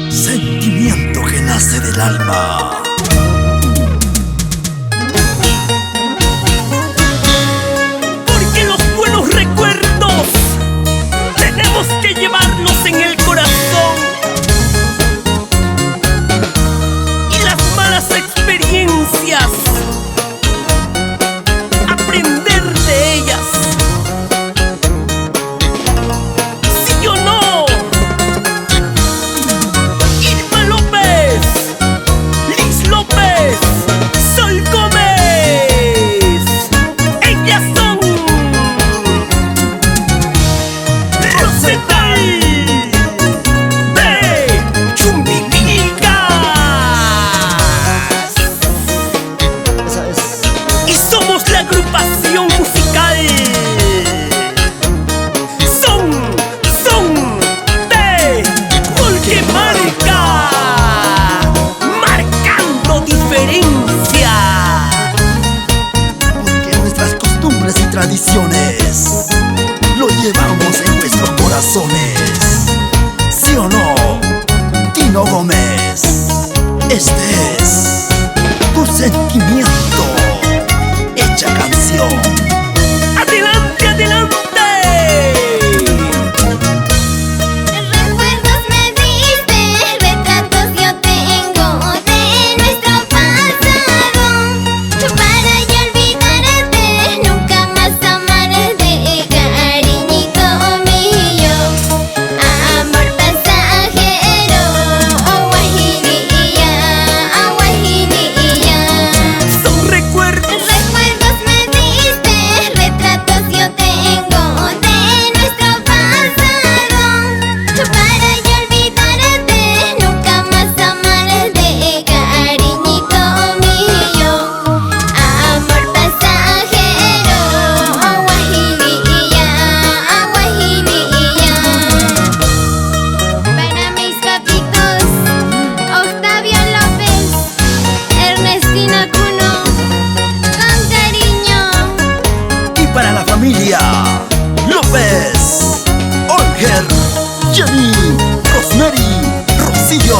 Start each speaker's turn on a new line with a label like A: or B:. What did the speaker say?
A: Sentimiento que nace del alma.
B: Porque los buenos recuerdos tenemos que llevarlos en el corazón, y las malas experiencias aprender de ellas. ¿Sí o no? Irma López, Liz López, Sol Gómez, ellas son Rosetal de Chumbimilgas.
A: Esa es.
B: Y somos la agrupación musical Son de Pulque Marca, marcando diferencia.
A: Porque nuestras costumbres y tradiciones lo llevamos en nuestros corazones. ¿Sí o no, Tino Gómez? Este es tu sentimiento hecha canción.
B: ¡Adelante, adelante!
C: Recuerdos me diste, retratos yo tengo de nuestro pasado. Para ya olvidarte, nunca más amarte, cariñito mío. Amor pasajero, guajirilla, guajirilla.
B: Son recuerdos.
C: Recuerdos me diste, retratos yo tengo de nuestro pasado. Para ya olvidarte, nunca más amarte, cariñito mío. Amor pasajero, guajirilla, guajirilla. Para mis papitos, Octavio López, Ernestina Cuno, con cariño.
A: Y para la familia López, Olger, Jenny, Rosemary, Rocío.